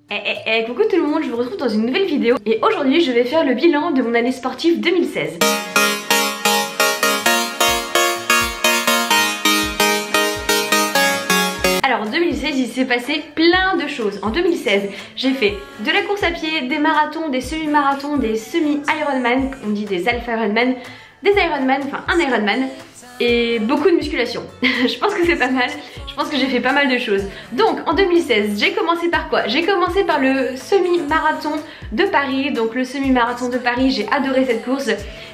Coucou tout le monde, je vous retrouve dans une nouvelle vidéo et aujourd'hui je vais faire le bilan de mon année sportive 2016. Alors en 2016 il s'est passé plein de choses. En 2016 j'ai fait de la course à pied, des marathons, des semi-marathons, des semi-Ironman, on dit des Alpha Ironman, des Ironman, enfin un Ironman et beaucoup de musculation. Je pense que c'est pas mal, je pense que j'ai fait pas mal de choses. Donc en 2016 j'ai commencé par quoi? J'ai commencé par le semi-marathon de Paris. Donc le semi-marathon de Paris, j'ai adoré cette course.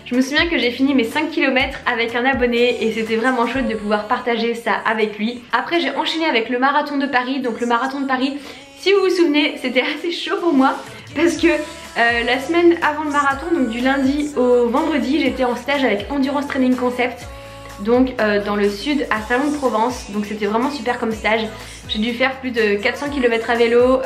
Je me souviens que j'ai fini mes 5 km avec un abonné et c'était vraiment chouette de pouvoir partager ça avec lui. Après j'ai enchaîné avec le marathon de Paris. Donc le marathon de Paris, si vous vous souvenez, c'était assez chaud pour moi parce que la semaine avant le marathon, donc du lundi au vendredi, j'étais en stage avec Endurance Training Concept. Donc dans le sud à Salon-de-Provence, donc c'était vraiment super comme stage. J'ai dû faire plus de 400 km à vélo,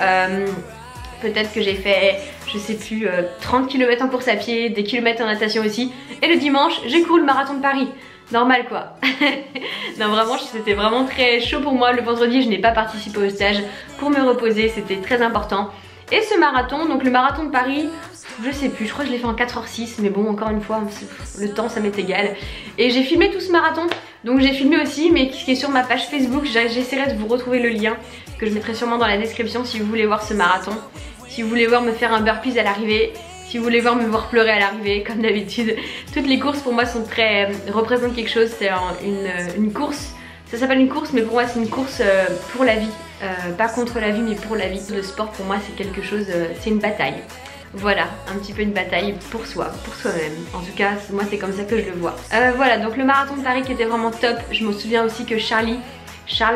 peut-être que j'ai fait, je sais plus, 30 km en course à pied, des kilomètres en natation aussi. Et le dimanche, j'ai couru le marathon de Paris. Normal quoi. Non vraiment, c'était vraiment très chaud pour moi. Le vendredi, je n'ai pas participé au stage pour me reposer, c'était très important. Et ce marathon, donc le marathon de Paris, je sais plus, je crois que je l'ai fait en 4h06, mais bon, encore une fois, le temps ça m'est égal. Et j'ai filmé tout ce marathon, donc j'ai filmé aussi, mais qui est sur ma page Facebook. J'essaierai de vous retrouver le lien, que je mettrai sûrement dans la description si vous voulez voir ce marathon. Si vous voulez voir me faire un burpees à l'arrivée, si vous voulez voir me voir pleurer à l'arrivée, comme d'habitude. Toutes les courses pour moi sont représentent quelque chose, c'est une course. Ça s'appelle une course, mais pour moi c'est une course pour la vie. Pas contre la vie, mais pour la vie. Le sport pour moi c'est quelque chose, c'est une bataille. Voilà, un petit peu une bataille pour soi, pour soi-même. En tout cas, moi c'est comme ça que je le vois. Voilà, donc le marathon de Paris qui était vraiment top. Je me souviens aussi que Charles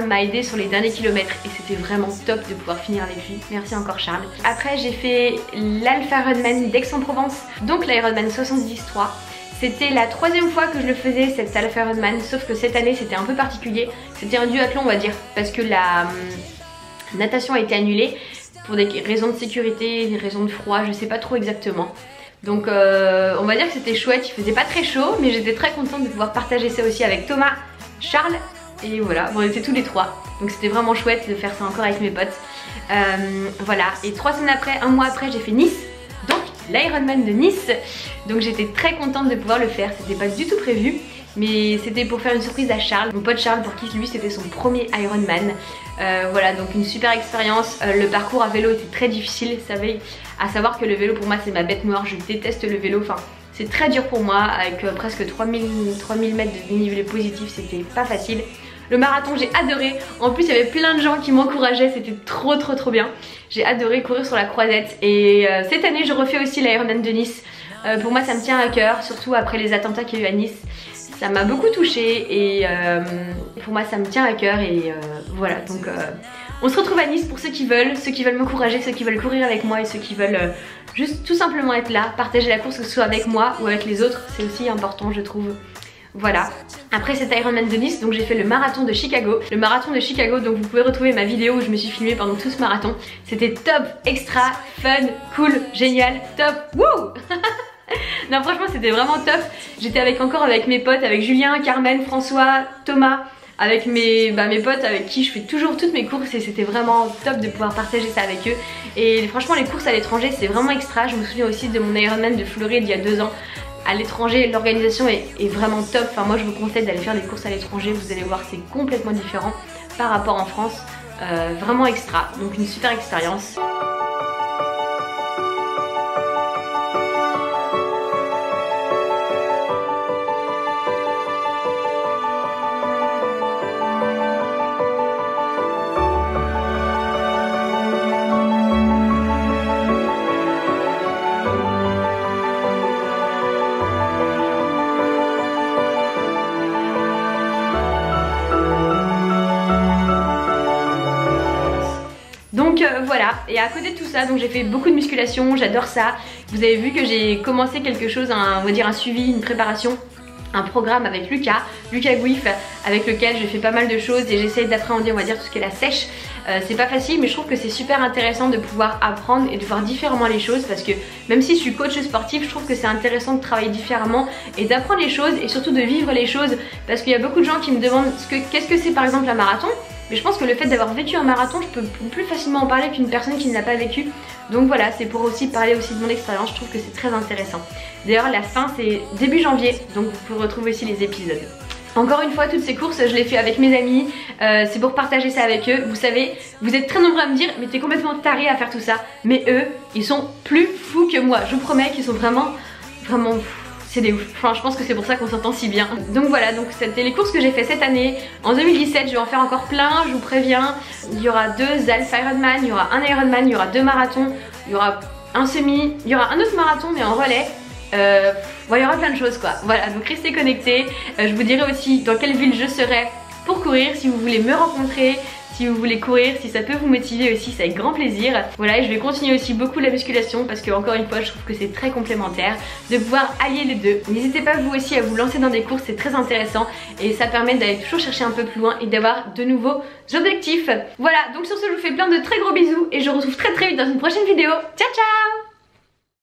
m'a aidé sur les derniers kilomètres et c'était vraiment top de pouvoir finir avec lui. Merci encore Charles. Après j'ai fait l'Alpha Ironman d'Aix-en-Provence, donc l'Ironman 73. C'était la 3e fois que je le faisais, cet Alpha Ironman, sauf que cette année c'était un peu particulier. C'était un duathlon on va dire, parce que la natation a été annulée pour des raisons de sécurité, des raisons de froid, je sais pas trop exactement. Donc on va dire que c'était chouette, il faisait pas très chaud, mais j'étais très contente de pouvoir partager ça aussi avec Thomas, Charles, et voilà, on était tous les trois. Donc c'était vraiment chouette de faire ça encore avec mes potes. Voilà, et 3 semaines après, un mois après, j'ai fait Nice, donc l'Ironman de Nice. Donc j'étais très contente de pouvoir le faire, c'était pas du tout prévu. Mais c'était pour faire une surprise à Charles, mon pote Charles, pour qui lui c'était son premier Ironman. Voilà, donc une super expérience. Le parcours à vélo était très difficile, à savoir que le vélo pour moi c'est ma bête noire, je déteste le vélo. Enfin, c'est très dur pour moi, avec presque 3000 mètres de dénivelé positif, c'était pas facile. Le marathon j'ai adoré, en plus il y avait plein de gens qui m'encourageaient, c'était trop bien. J'ai adoré courir sur la Croisette et cette année je refais aussi l'Ironman de Nice. Pour moi ça me tient à cœur, surtout après les attentats qu'il y a eu à Nice. Ça m'a beaucoup touchée et pour moi ça me tient à cœur et voilà, donc on se retrouve à Nice pour ceux qui veulent m'encourager, ceux qui veulent courir avec moi et ceux qui veulent juste tout simplement être là, partager la course que ce soit avec moi ou avec les autres, c'est aussi important je trouve. Voilà. Après cet Ironman de Nice, donc j'ai fait le marathon de Chicago. Le marathon de Chicago, donc vous pouvez retrouver ma vidéo où je me suis filmée pendant tout ce marathon. C'était top, extra, fun, cool, génial, top, wouh. Non franchement c'était vraiment top. J'étais encore avec mes potes, avec Julien, Carmen, François, Thomas, avec mes potes avec qui je fais toujours toutes mes courses et c'était vraiment top de pouvoir partager ça avec eux. Et franchement les courses à l'étranger c'est vraiment extra. Je me souviens aussi de mon Ironman de Floride il y a 2 ans. À l'étranger l'organisation est vraiment top. Enfin moi je vous conseille d'aller faire des courses à l'étranger, vous allez voir c'est complètement différent par rapport en France. Vraiment extra, donc une super expérience. Donc voilà, et à côté de tout ça, donc j'ai fait beaucoup de musculation, j'adore ça. Vous avez vu que j'ai commencé quelque chose, on va dire un suivi, une préparation, un programme avec Lucas Gouif, avec lequel je fais pas mal de choses et j'essaye d'appréhender on va dire tout ce qui est la sèche. C'est pas facile mais je trouve que c'est super intéressant de pouvoir apprendre et de voir différemment les choses parce que même si je suis coach sportif, je trouve que c'est intéressant de travailler différemment et d'apprendre les choses et surtout de vivre les choses parce qu'il y a beaucoup de gens qui me demandent qu'est-ce que c'est par exemple un marathon. et je pense que le fait d'avoir vécu un marathon, je peux plus facilement en parler qu'une personne qui ne l'a pas vécu. Donc voilà, c'est pour aussi parler aussi de mon expérience, je trouve que c'est très intéressant. D'ailleurs la fin c'est début janvier, donc vous pouvez retrouver aussi les épisodes. Encore une fois, toutes ces courses, je les fais avec mes amis, c'est pour partager ça avec eux. Vous savez, vous êtes très nombreux à me dire, mais t'es complètement taré à faire tout ça. Mais eux, ils sont plus fous que moi. Je vous promets qu'ils sont vraiment c'est des ouf. Enfin, je pense que c'est pour ça qu'on s'entend si bien. Donc voilà, donc c'était les courses que j'ai fait cette année. En 2017, je vais en faire encore plein, je vous préviens. Il y aura 2 Alpha Ironman, il y aura un Ironman, il y aura 2 marathons, il y aura un semi, il y aura un autre marathon mais en relais. Bon, il y aura plein de choses quoi. Voilà, donc restez connectés. Je vous dirai aussi dans quelle ville je serai pour courir, si vous voulez me rencontrer, si vous voulez courir, si ça peut vous motiver aussi, c'est avec grand plaisir. Voilà, et je vais continuer aussi beaucoup la musculation parce que encore une fois je trouve que c'est très complémentaire de pouvoir allier les deux. N'hésitez pas vous aussi à vous lancer dans des courses, c'est très intéressant et ça permet d'aller toujours chercher un peu plus loin et d'avoir de nouveaux objectifs. Voilà, donc sur ce je vous fais plein de très gros bisous et je vous retrouve très vite dans une prochaine vidéo. Ciao ciao!